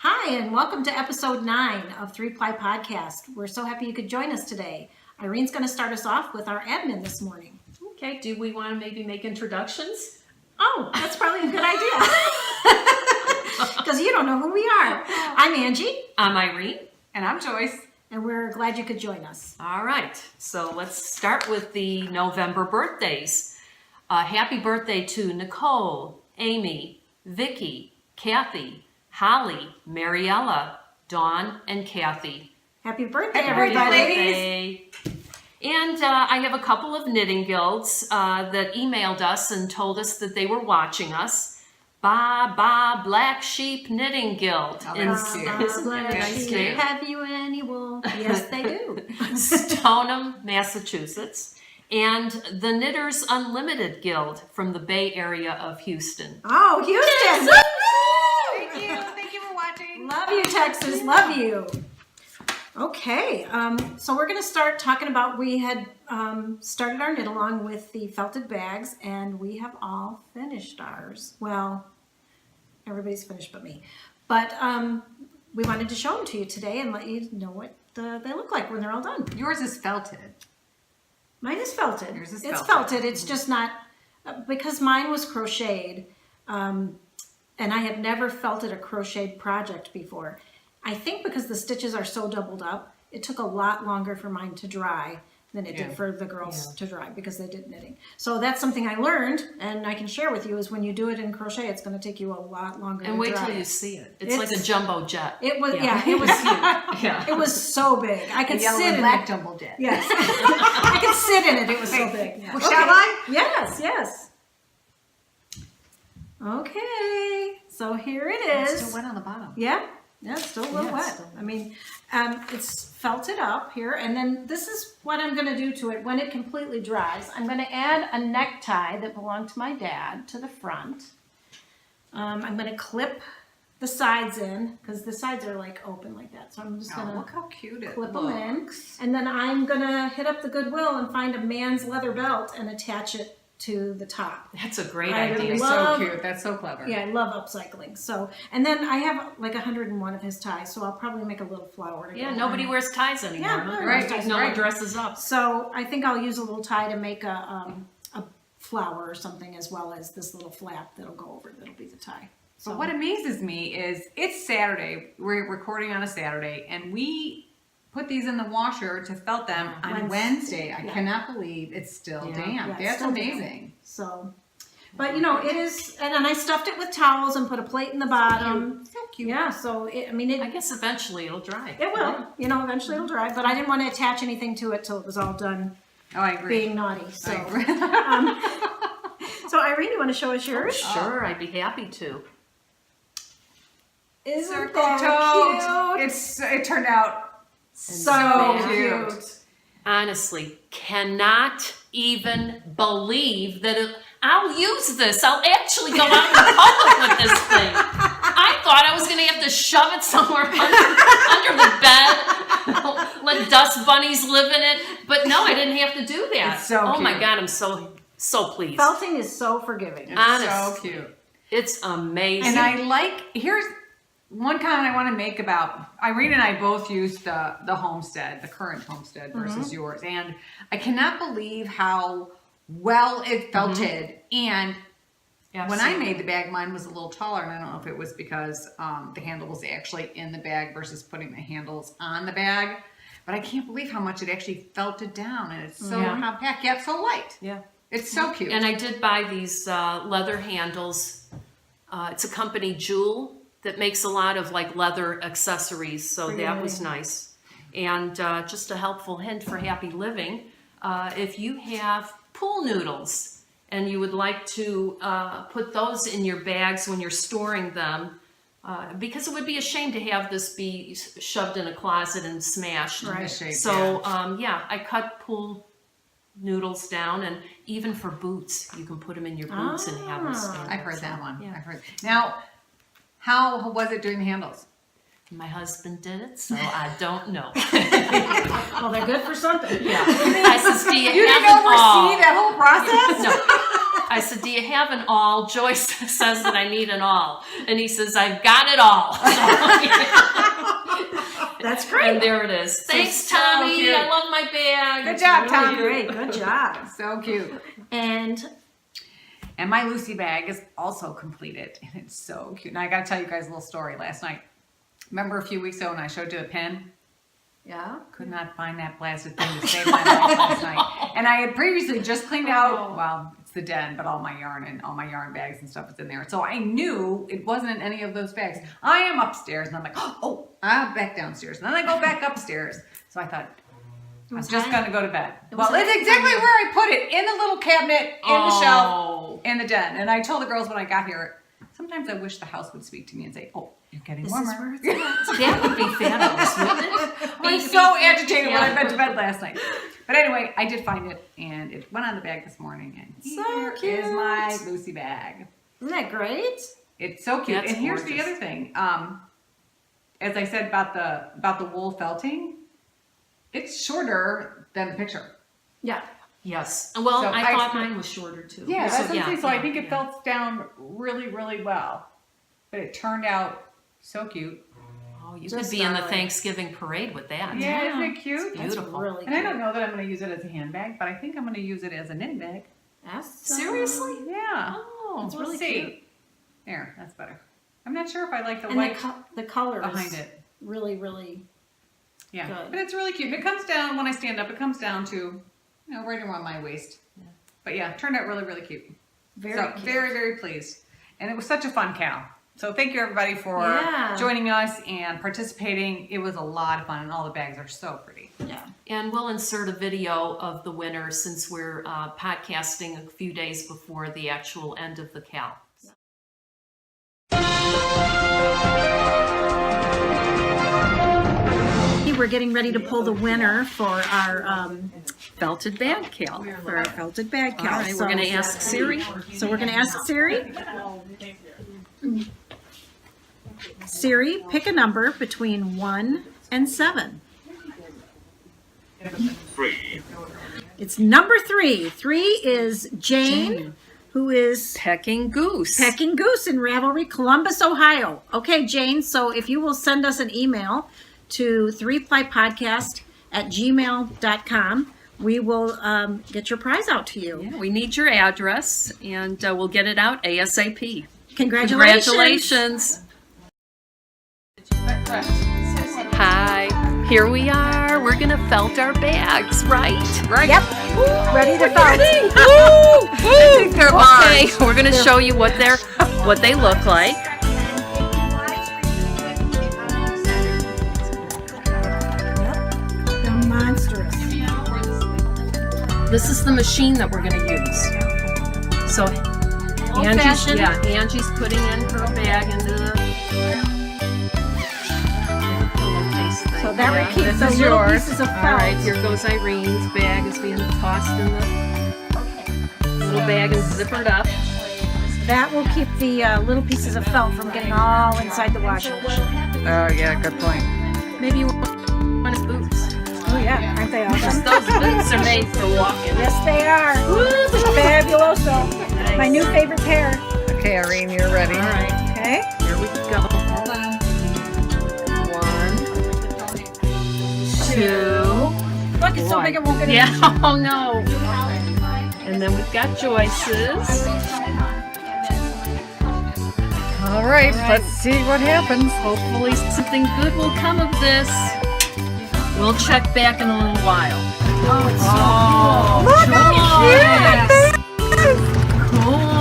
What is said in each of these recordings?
Hi, and welcome to episode 9 of Ply Podcast. We're so happy you could join us today. Irene's going to start us off with our admin this morning. Okay, do we want to maybe make introductions? Oh, that's probably a good idea. Because you don't know who we are. I'm Angie. I'm Irene. And I'm Joyce. And we're glad you could join us. All right, so let's start with the November birthdays. Happy birthday to Nicole, Amy, Vicky, Kathy, Holly, Mariella, Dawn, and Kathy. Happy birthday, Happy everybody. birthday. And I have a couple of knitting guilds that emailed us and told us that they were watching us. Ba Black Sheep Knitting Guild Oh, in that's cute. That's cute. Have you any wool? Yes, they do. Stoneham, Massachusetts, and the Knitters Unlimited Guild from the Bay Area of Houston. Oh, Houston. Thank you for watching. Love you, Texas. Love you. Okay, so we're going to start talking about, we had started our knit along with the felted bags, and we have all finished ours. Well, everybody's finished but me. But we wanted to show them to you today and let you know what they look like when they're all done. Yours is felted. Mine is felted. Yours is It's felted. felted. It's just not, because mine was crocheted, and I had never felted a crocheted project before. I think because the stitches are so doubled up, it took a lot longer for mine to dry than it did for the girls to dry because they did knitting. So that's something I learned, and I can share with you, is when you do it in crochet, it's going to take you a lot longer And to wait dry. till you see it. It's like a jumbo jet. It was, Yeah. it was Yeah. it was so big. I could Yellow sit and in black it. jumbo jet. Yes. I could sit in it. It was so big. Well, shall I? Yes. Okay. So here it is. It's still wet on the bottom. Yeah, it's still a little Yeah, wet. it's still wet. I mean, it's felted up here, and then this is what I'm going to do to it when it completely dries. I'm going to add a necktie that belonged to my dad to the front. I'm going to clip the sides in, because the sides are like open like that. So I'm just going Oh, to look how cute it clip looks. them in, and then I'm going to hit up the Goodwill and find a man's leather belt and attach it to the top. That's a great I That'd idea. be love- so cute. That's so clever. Yeah, I love upcycling. So, and then I have like 101 of his ties, so I'll probably make a little flower to Yeah, go nobody on. wears ties anymore. Yeah, nobody wears Right, ties, no one right. dresses up. So I think I'll use a little tie to make a flower or something, as well as this little flap that'll go over. That'll be the tie. So But what amazes me is it's Saturday. We're recording on a Saturday, and we put these in the washer to felt them on Wednesday. I cannot believe it's still damp. Yeah, it's That's still damp. amazing. So, but you know, it is, and then I stuffed it with towels and put a plate in the bottom. So cute. Yeah, so I mean, I guess eventually it'll dry. it will. You know, eventually it'll dry. But I didn't want to attach anything to it till it was all done Oh, I agree. being naughty. So, I agree. so Irene, you want to show us yours? Sure, I'd be happy to. Isn't Circle that toad. cute? It turned out So cute. cute. Honestly, cannot even believe that I'll use this. I'll actually go out in public with this thing. I thought I was going to have to shove it somewhere under the bed, let dust bunnies live in it. But no, I didn't have to do that. It's so oh my cute. God, I'm so pleased. Felting is so forgiving. It's Honest. so cute. It's amazing. And I like, here's one comment I want to make about, Irene and I both used the homestead, the current homestead versus yours. And I cannot believe how well it felted. And when I made the bag, mine was a little taller. And I don't know if it was because the handle was actually in the bag versus putting the handles on the bag. But I can't believe how much it actually felted down. And it's so compact, yet so light. Yeah. It's so cute. And I did buy these leather handles. It's a company, Jewel, that makes a lot of like leather accessories. So that was nice. And just a helpful hint for happy living. If you have pool noodles and you would like to put those in your bags when you're storing them, because it would be a shame to have this be shoved in a closet and smashed. Right. Shape, So I cut pool noodles down, and even for boots, you can put them in your boots and have them stand. I've heard that one. Yeah. I've heard. Now, how was it doing the handles? My husband did it, so I don't know. Well, they're good for something. Yeah. I says, do you You have didn't it all? oversee that whole process? No. I said, do you have an all? Joyce says that I need an all. And he says, I've got it all. That's great. And there it is. Thanks, so Tommy. cute. I love my bag. Good job, Really Tommy. great. Good job. So cute. And And my Lucy bag is also completed, and it's so cute. Now I got to tell you guys a little story. Last night, remember a few weeks ago when I showed you the pin? yeah. Could not find that blasted thing to save my life last night. And I had previously just cleaned out, well, it's the den, but all my yarn and all my yarn bags and stuff is in there. So I knew it wasn't in any of those bags. I am upstairs, and I'm like, oh, I'm back downstairs. And then I go back upstairs. So I thought, I'm just going to go to bed. was Well, it's hiding exactly from you. where I put it, in the little cabinet, in the shelf, Oh. in the den. And I told the girls when I got here, sometimes I wish the house would speak to me and say, oh, you're getting This warmer. is where it's at. That would be fabulous, wouldn't it? I was so agitated when I Yeah. went to bed last night. But anyway, I did find it, and it went on the bag this morning. And So here is cute. my Lucy bag. Isn't that great? It's so cute. That's and here's the gorgeous. other thing. As I said about the wool felting, it's shorter than the picture. Yeah. Yes. Well, So I I- thought mine was shorter too. Yeah, that's what I'm saying. So I yeah, think it yeah. felts down really, really well. But it turned out so cute. Oh, you Just could be in the darling. Thanksgiving parade with that. Yeah, isn't it cute? That's Beautiful. really And I cute. don't know that I'm going to use it as a handbag, but I think I'm going to use it as a knitting bag. Awesome. Seriously? Yeah. Oh, It's We'll really see. cute. There, that's better. I'm not sure if I like the And white the color behind is it. really, really Yeah, good. but it's really cute. And it comes down, when I stand up, it comes down to, right around my waist. Yeah. But yeah, it turned out really, really cute. very So cute. very, very pleased. And it was such a fun KAL. So thank you everybody for Yeah. joining us and participating. It was a lot of fun, and all the bags are so pretty. Yeah. And we'll insert a video of the winner since we're podcasting a few days before the actual end of the KAL. We're getting ready to pull the winner for our Felted Bag KAL. for our Felted Bag KAL. All right, we're going to ask Siri. So we're going to ask Siri. Siri, pick a number between 1 and 7. 3. It's number 3. 3 is Jane, who is Pecking Goose. Pecking Goose in Ravelry, Columbus, Ohio. Okay, Jane, so if you will send us an email to 3plypodcast@gmail.com, we will get your prize out to you. Yeah, we need your address, and we'll get it out ASAP. Congratulations. Congratulations. Hi, here we are. We're going to felt our bags, right? Right? Yep. Ready to felt. Okay, we're going to show you what they look like. They're monstrous. This is the machine that we're going to use. So Old-fashioned? Angie's putting in her bag into the pillowcase thing. So that Yeah. would keep This the is little yours. pieces of All felt. right, here goes Irene's bag is being tossed in the little bag and zippered up. That will keep the little pieces of felt from getting all inside the washing machine. Oh, yeah, good point. Maybe you want his boots. Oh yeah, aren't they awesome? Those boots are made for walking. Yes, they are. Fabuloso. My new favorite pair. Okay, Irene, you're ready. All right, Okay. here we go. 1, 2. Look, it's so big it won't get in. Yeah, oh no. And then we've got Joyce's. All right, let's see what happens. Hopefully something good will come of this. We'll check back in a little while. Oh, it's so Cool.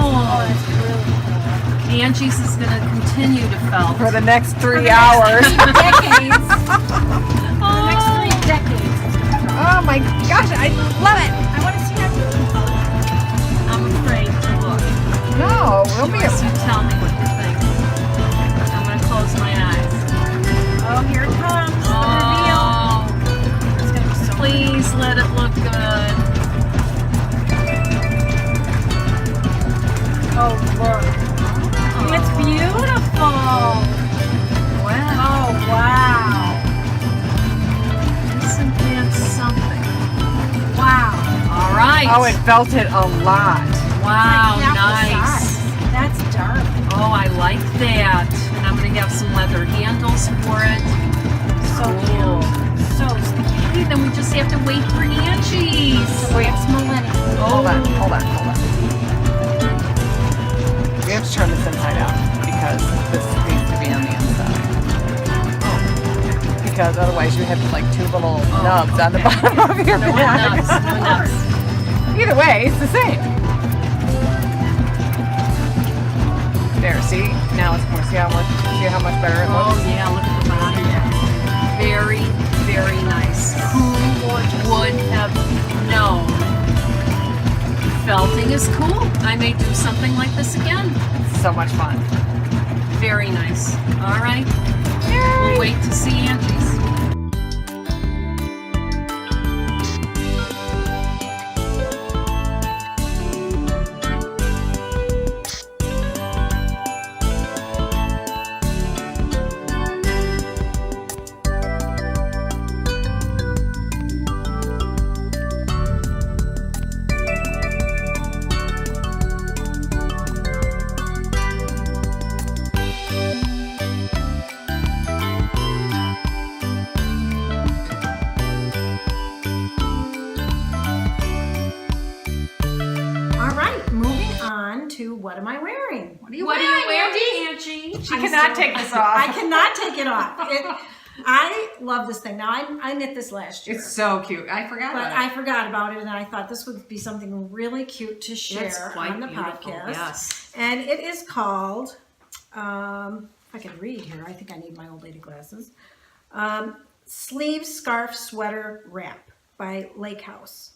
Angie's is going to continue to felt. For the next 3 hours. decades. The next 3 decades. Oh my gosh, I love it. I want to see how you I'm afraid to look. No, we'll be Joyce, you tell me what you think. I'm going to close my eyes. Oh, here it comes. The reveal. Oh, It's going to be so please let it look good. Oh, look. It's beautiful. Wow. Oh, wow. Isn't that something? Wow. All right. Oh, it felt it a lot. Wow, Like half the nice. size. That's darling. Oh, I like that. And I'm gonna have some leather handles for it. So Cool. cute. So Okay, then we just have to wait for Angie's. Wait. it's millennial. Hold on. We have to turn this inside out because this needs to be on the inside. Because otherwise you have like two little nubs on the bottom of your No bag. nuts, no nuts. Either way, it's the same. There, see? Now it's more. See how much better it Oh looks? yeah, look at the body. Very, very nice. Who would have known? Felting is cool. I may do something like this again. So much fun. Very nice. All right. We'll wait to see Angie's. All right, moving on to what am I wearing? What are you What are wearing, you wearing, Angie? Angie? She cannot take this off. I cannot take it off. I love this thing. Now, I knit this last year. It's so cute. I forgot But about I it. forgot about it, and I thought this would be something really cute to It's share quite on the beautiful, podcast. yes. And it is called, if I can read here, I think I need my old lady glasses. Sleeve Scarf Sweater Wrap by Lake House.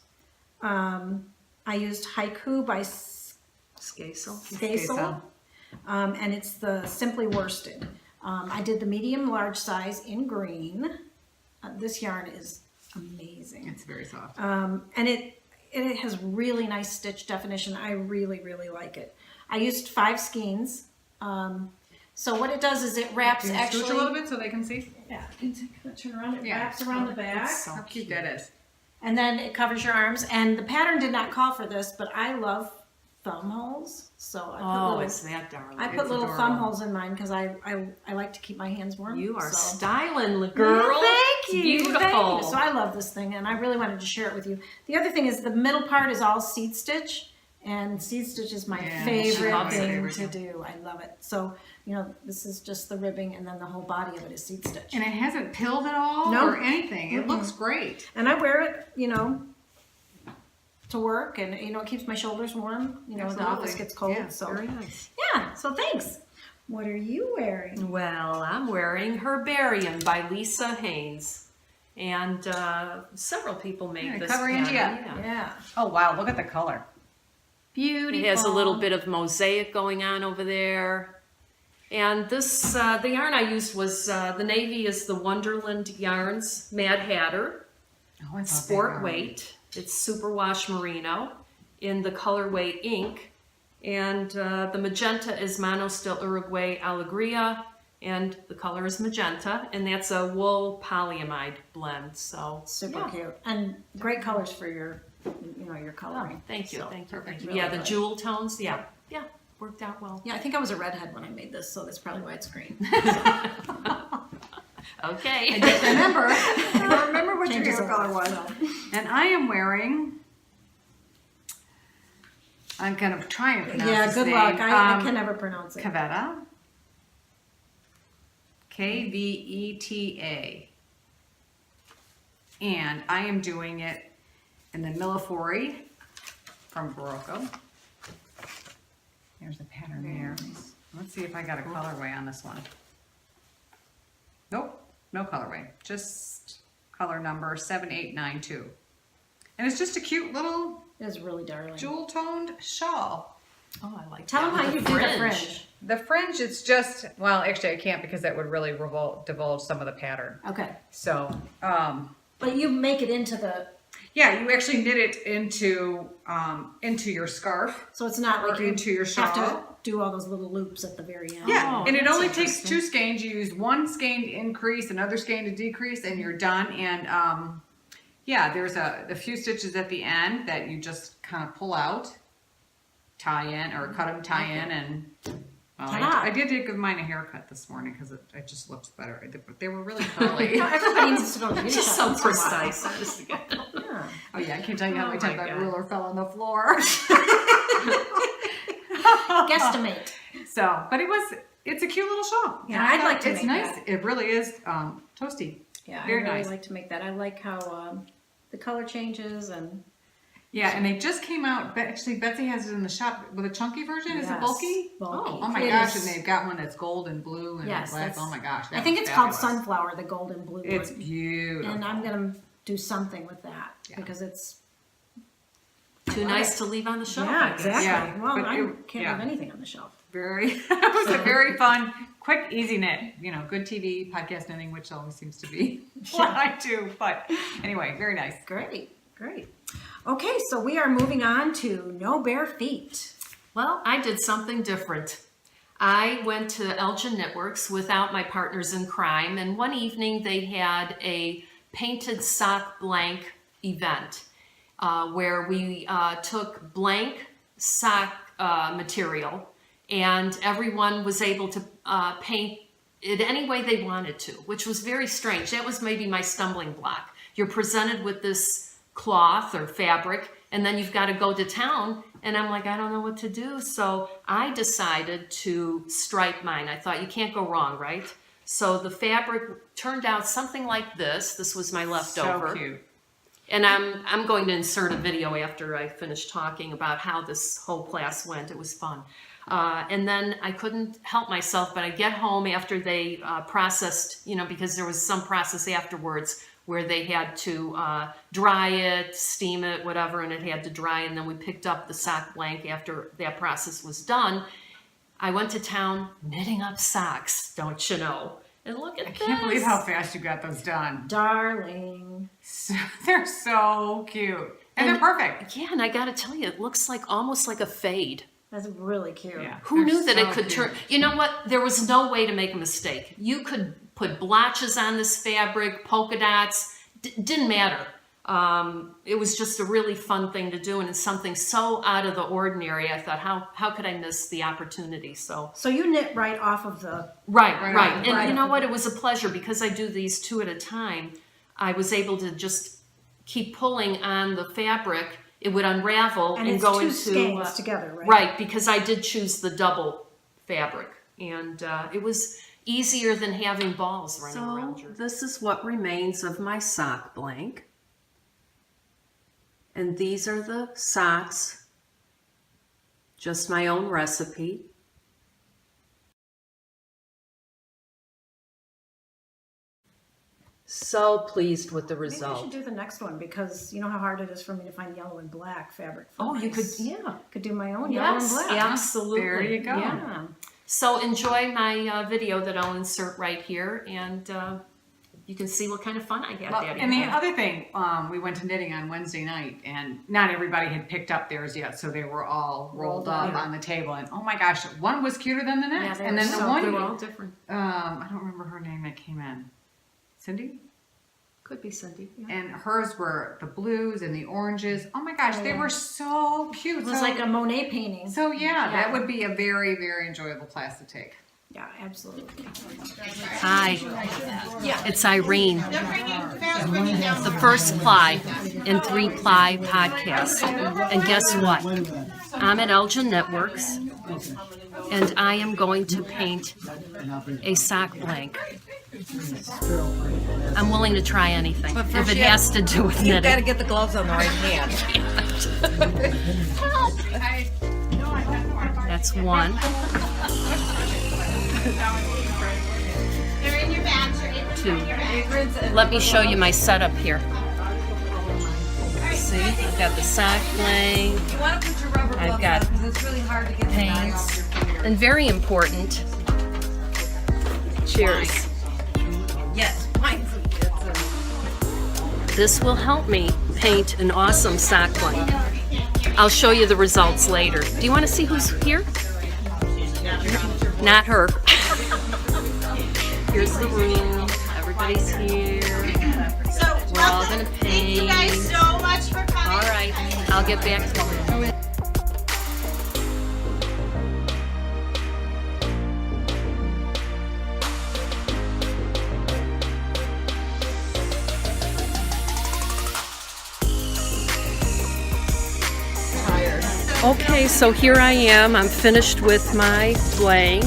I used Haiku by Skaisel. Skaisel. And it's the Simply Worsted. I did the medium large size in green. This yarn is amazing. It's very soft. And it has really nice stitch definition. I really, really like it. I used 5 skeins. So what it does is it wraps Can you actually. scooch a little bit so they can see? Yeah, can you turn around. It Yeah. wraps around the back. So How cute that is. And then it covers your arms. And the pattern did not call for this, but I love thumb holes. So I put Oh, little, it's that darling. I put it's little adorable. thumb holes in mine because I like to keep my hands warm. You are so. styling, girl. Yeah, thank you. Beautiful. Thank you. So I love this thing, and I really wanted to share it with you. The other thing is the middle part is all seed stitch, and seed stitch is my Yeah, favorite loves it. thing to do. I love it. So this is just the ribbing, and then the whole body of it is seed stitch. And it hasn't pilled at all No. or anything. It looks great. And I wear it, to work, and it keeps my shoulders warm. The office Absolutely. gets cold. Yeah, so Very nice. yeah. So thanks. What are you wearing? Well, I'm wearing her Berrien by Lisa Haynes. And several people made Yeah, this cover Angie pattern. up. Yeah. Yeah. Oh, wow. Look at the color. Beautiful. It has a little bit of mosaic going on over there. And this, the yarn I used was, the navy is the Wonderland Yarns Mad Hatter Oh, I love Sport that. Weight. It's Superwash Merino in the colorway Ink. And the magenta is Monostil Uruguay Alegria. And the color is magenta. And that's a wool polyamide blend. So Super yeah. cute and great colors for your coloring. Oh, thank you, So, thank you, thank you. really Yeah, the good. jewel tones, yeah, worked out well. Yeah, I think I was a redhead when I made this, so that's probably why it's green. Okay. I just remember. I remember what your Changes hair a lot, color was. so. And I am wearing. I'm kind of trying to pronounce Yeah, this good name. luck. I can never pronounce it. Kavitha. Kveta. And I am doing it in the Millefori from Barocco. There's the pattern there. Let's see if I got a colorway on this one. Nope, no colorway. Just color number 7892. And it's just a cute little It's really darling. jewel-toned shawl. Oh, I like Tell that them how with you the do the fringe. The fringe, it's just, well, actually I can't because that would really divulge some of the pattern. Okay, So, but you make it into the, yeah, you actually knit it into your scarf. so it's not Or like you into your have to shawl. do all those little loops at the very end. Yeah, Oh, and it that's only takes interesting. 2 skeins. You use 1 skein to increase, another skein to decrease, and you're done. And yeah, there's a few stitches at the end that you just kind of pull out. tie-in or cut them tie-in, and well, Ta-da. I did give mine a haircut this morning because it just looks better. They were really curly. Everybody needs to go to the beauty Just shop so once in a precise. while. Yeah. Oh yeah, I can't tell you how Oh many my times that God. ruler fell on the floor. Guesstimate. So, but it's a cute little shawl. Yeah, And I I'd like thought to it's make nice. that. It really is toasty. Yeah, Very I really nice. like to make that. I like how the color changes and Yeah, and they just came out. Actually, Betsy has it in the shop with a chunky version. Is it Yes, bulky? bulky. Oh my It gosh! is. And they've got one that's gold and blue and Yes, black. that's- Oh my gosh! I that think was it's called fabulous. Sunflower, the gold and blue It's one. beautiful. And I'm gonna do something with that Yeah. because it's Too nice to leave on the shelf. I yeah, guess. exactly. Yeah, Well, but I it- can't yeah. leave anything on the shelf. Very. It was a very fun, quick, easy knit. You know, good TV podcast knitting, which always seems to be what I do. But anyway, very nice. Great, great. Okay, so we are moving on to No Bare Feet. Well, I did something different. I went to Elgin Knitworks without my partners in crime, and one evening they had a painted sock blank event where we took blank sock material, and everyone was able to paint it any way they wanted to, which was very strange. That was maybe my stumbling block. You're presented with this cloth or fabric, and then you've got to go to town, and I'm like, I don't know what to do. So I decided to stripe mine. I thought, you can't go wrong, right? So the fabric turned out something like this. This was my leftover. So cute. And I'm going to insert a video after I finish talking about how this whole class went. It was fun. And then I couldn't help myself, but I get home after they processed, you know, because there was some process afterwards where they had to dry it, steam it, whatever, and it had to dry. And then we picked up the sock blank after that process was done. I went to town knitting up socks, don't you know? And look at I this. can't believe how fast you got those done. Darling. They're so cute. And they're perfect. Yeah, and I got to tell you, it looks like almost like a fade. That's really cute. Yeah. Who knew that They're it so could cute. turn? You know what? There was no way to make a mistake. You could put blotches on this fabric, polka dots, didn't matter. It was just a really fun thing to do, and it's something so out of the ordinary. I thought, how could I miss the opportunity? So you knit right off of the right. on. And Right. you know what? It was a pleasure because I do these 2 at a time. I was able to just keep pulling on the fabric. It would unravel and and it's go two into skeins together, right? right, because I did choose the double fabric, and it was easier than having balls running around you. This is what remains of my sock blank. And these are the socks, just my own recipe. So pleased with the Maybe I should result. do the next one because you know how hard it is for me to find yellow and black fabric. For Oh, you could, mice. yeah. Could do my own yellow and Yes, black. absolutely. There you go. Yeah. So enjoy my video that I'll insert right here, and you can see what kind of fun I had Well, that and the evening. other thing, we went to knitting on Wednesday night, and not everybody had picked up theirs yet, so they were all rolled up on the table. And oh my gosh, one was cuter than the next. they And were then the so- one, They were all different. I don't remember her name that came in, Cindy, Could be Cindy. Yeah. and hers were the blues and the oranges. Oh my gosh, they yeah. were so cute. It was so, like a Monet painting. so yeah, that Yeah. would be a very, very enjoyable class to take. Yeah, absolutely. Hi, it's Irene, the first Ply in 3 Ply Podcast. And guess what? I'm at Elgin Knitworks, and I am going to paint a sock blank. I'm willing to try anything But if first it you has to do with You've got to knitting. get the gloves on the right hand. That's one. They're in your bags. You're in 2. Let me show you my setup here. See, I've got the sock blank, You want to put your rubber I've gloves got on because it's really hard to get the dye off paints, your fingers. and very important, cheers. Yes, mine's This will help me paint an awesome sock blank. I'll show you the results later. Do you want to see who's here? Not her. Here's the room. Everybody's here. So, We're all welcome. gonna Thank you paint. guys so much for coming. All right, I'll get back to you. Okay, so here I am. I'm finished with my blank.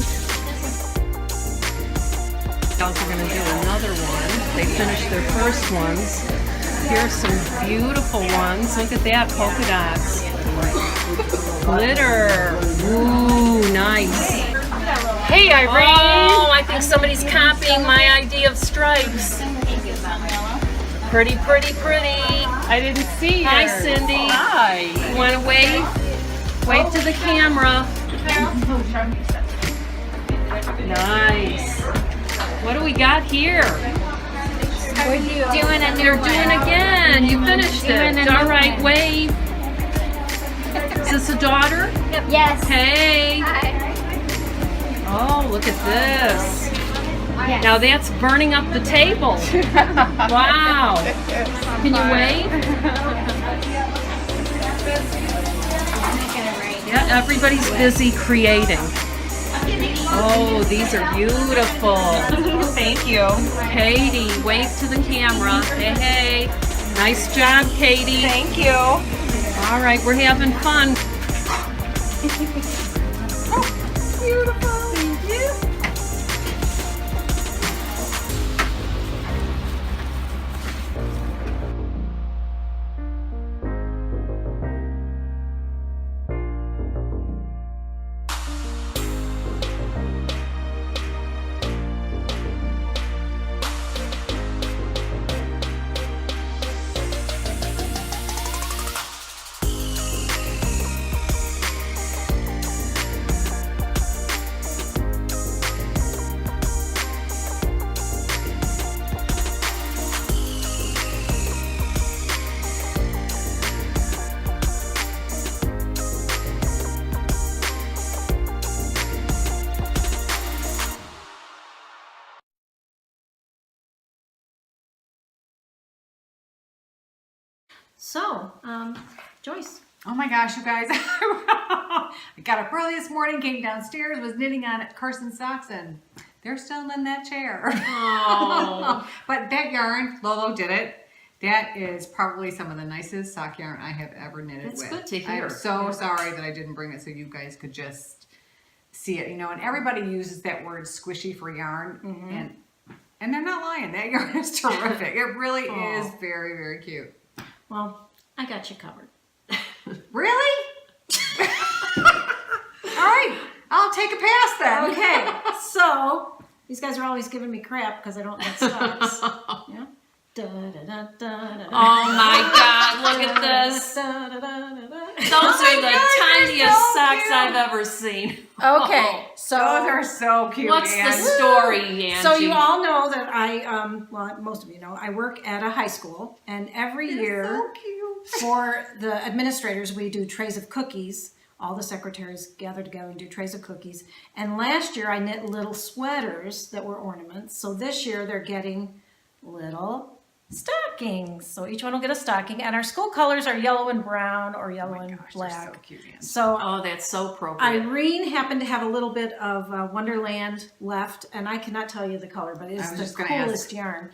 Gals are gonna do another one. They finished their first ones. Here's some beautiful ones. Look at that, polka dots. Glitter. Ooh, nice. Hey, Irene. Oh, I think somebody's copying my idea of stripes. Pretty, pretty, pretty. I didn't see Hi, Cindy. Hi. You want to wave? Wave to the camera. Nice. What do we got here? Doing a new You're doing again. You finished it. All right, wave. Is this a daughter? Yes. Hey. Hi. Oh, look at this. Yes. Now that's burning up the table. Wow. Can you wave? Yeah, everybody's busy creating. Oh, these are beautiful. Thank you. Katie, wave to the camera. Hey, hey. Nice job, Katie. Thank you. All right, we're having fun. Beautiful. Thank you. So, Joyce. Oh my gosh, you guys. I got up early this morning, came downstairs, was knitting on Carson's socks, and they're still in that chair. Oh. But that yarn, Lolo did it. That is probably some of the nicest sock yarn I have ever knitted That's with. good to hear. I'm so sorry that I didn't bring it so you guys could just see it. You know, and everybody uses that word squishy for yarn, and they're not lying. That yarn is terrific. It really is very, very cute. Well, I got you covered. Really? All right, I'll take a pass then. Okay, so these guys are always giving me crap because I don't knit socks. Yeah. Da, da, da, da, da, Oh my God, look at this. da, da, da, da, da. Those are the tiniest so socks cute. I've ever seen. Okay, so Those are so cute. What's the Ange. story, Angie? So you all know that I, well, most of you know, I work at a high school, and every year So cute. for the administrators, we do trays of cookies. All the secretaries gather together and do trays of cookies. And last year I knit little sweaters that were ornaments. So this year they're getting little stockings. So each one will get a stocking. And our school colors are yellow and brown or yellow and Gosh, they're black. so cute. Ange. So Oh, that's so appropriate. Irene happened to have a little bit of Wonderland left, and I cannot tell you the color, but it's I was the just gonna coolest ask. yarn.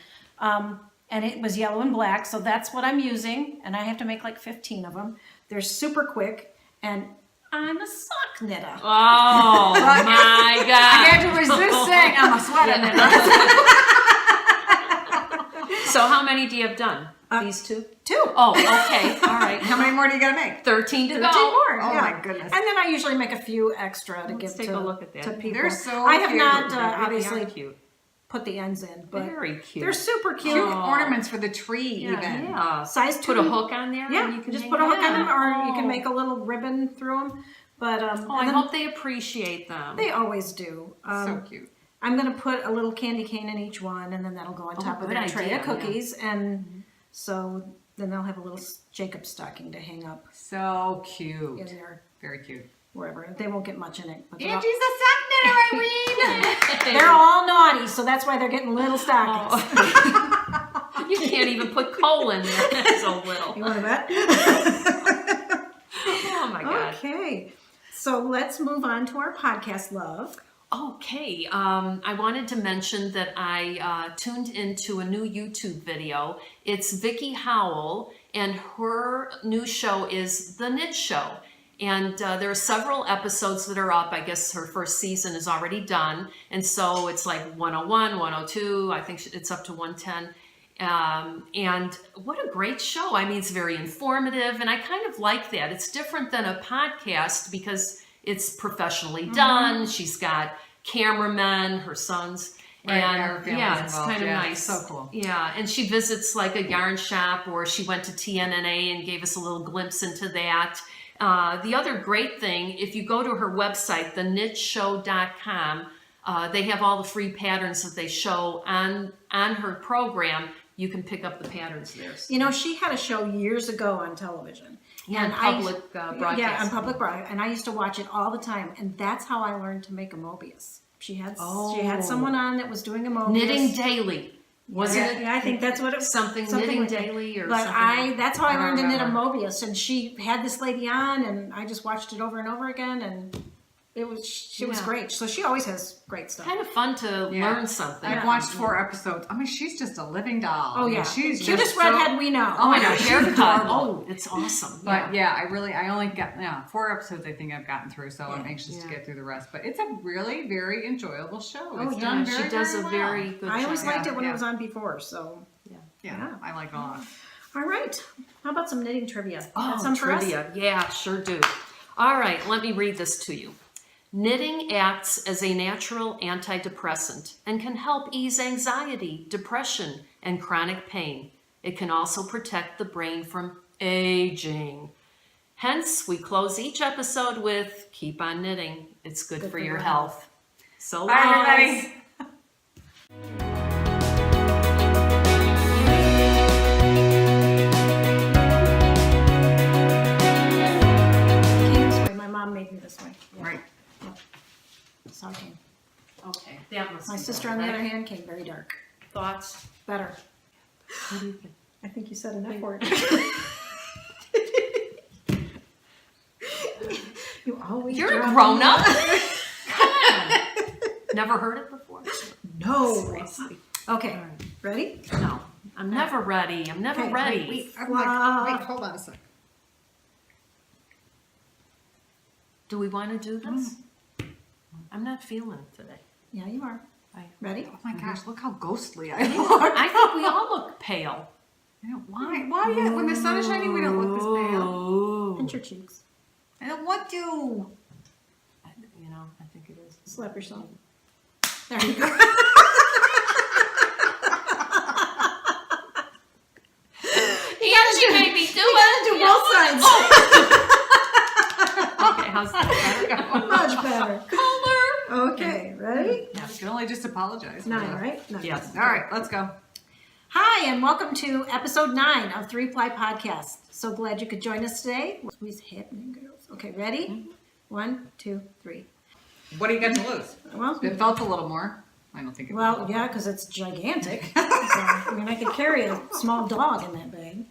And it was yellow and black, so that's what I'm using, and I have to make like 15 of them. They're super quick, and I'm a sock knitter. Oh my I God. had to resist saying I'm a sweater knitter. So how many do you have done? These two? 2. Oh, okay. All right. How many more do you gotta make? 13 to 13 go. more, Oh yeah. my goodness. And then I usually make a few extra to Let's give take to, a look at that. to people. They're so I have cute. not They really obviously are cute. put the ends in, but Very cute. they're super cute. Cute ornaments for the tree, Yeah, even. Yeah. Size 2. Put a hook on there. Yeah, and you can just hang put a it hook on them, or you Oh. can make a little ribbon through them. But Oh, I and then hope they appreciate them. they always do. So cute. I'm gonna put a little candy cane in each one, and then that'll go on top of good that tray idea, of cookies, and so then they'll have a little Jacob stocking to hang up So in cute. there Very cute. wherever. They won't get much in it, but they're all, Angie's a sock knitter, Irene. they're all naughty, so that's why they're getting little stockings. You can't even put coal in there. That's so little. You want to bet? Oh my God. Okay, so let's move on to our podcast, love. Okay, I wanted to mention that I tuned into a new YouTube video. It's Vicky Howell, and her new show is The Knit Show. And there are several episodes that are up. I guess her first season is already done. And so it's like 101, 102. I think it's up to 110. And what a great show. I mean, it's very informative. And I kind of like that. It's different than a podcast because it's professionally done. She's got cameramen, her sons. Right, And her family's yeah, it's involved. kind of Yeah, nice. so cool. Yeah, and she visits like a yarn shop, or she went to TNNA and gave us a little glimpse into that. The other great thing, if you go to her website, thenitchshow.com, they have all the free patterns that they show on her program. You can pick up the patterns there. You know, she had a show years ago on television. Yeah, And on public broadcast. Yeah, on public broadcast. And I used to watch it all the time. And that's how I learned to make a Mobius. She had someone on that was doing a Mobius. Knitting Daily. Wasn't it? Yeah, I think that's what it was. Something Knitting like that. Daily or but something like that's how I I don't learned to knit a remember. Mobius. And she had this lady on, and I just watched it over and over again. And she was Yeah. great. So she always has great stuff. Kind of fun to Yeah. learn something. I've watched 4 episodes. I mean, she's just a living doll. Oh I mean, yeah, she's cutest just redhead so, we know. Oh my And her gosh, she's haircut. adorable. Oh, it's awesome. But yeah, I only got 4 episodes. I think I've gotten through, so I'm anxious to Yeah. get through the rest. But it's a really very enjoyable show. Oh, It's yeah, done she very, does very a well. very good I always job. liked it when Yeah. it was on before. So Yeah, I like it a lot. all right, how about some knitting trivia? You got Oh, some for us? trivia. Yeah, sure do. All right, let me read this to you. Knitting acts as a natural antidepressant and can help ease anxiety, depression, and chronic pain. It can also protect the brain from aging. Hence, we close each episode with keep on knitting. It's good for your health. So Bye, long. everybody. Came this way. My mom made me this way. Yeah. Right. That's how it came. Okay, that must My be sister, better, on the other right? hand, came very dark. Thoughts? Better. What do you think? I think you said an F word. You always. You're a drop grown me. up. Come on. Never heard it before. No. Seriously. Okay. Ready? No, I'm never ready. I'm never Okay, ready. wait. I'm Wow. like, wait, hold on a sec. Do we want to do this? I'm not feeling it today. Yeah, you are. Ready? Oh my gosh, look how ghostly I look. I think we all look pale. I don't, why? Why? Yeah, when the sun is shining, we don't look this pale. Ooh. Pinch your cheeks. I don't want to. You know, I think it is. Slap yourself. There you go. Angie made me do it. Do both sides. Okay, how's that? Much better. Color. Okay, ready? Yeah, you can only just apologize. for 9, that. right? 9. Yes. All right, let's go. Hi, and welcome to episode 9 of Ply Podcast. So glad you could join us today. What's happening, girls? Okay, ready? 1, 2, 3. What do you got to lose? Well, It felt a little more. I don't think it well, will. yeah, because it's gigantic. So, I mean, I could carry a small dog in that bag.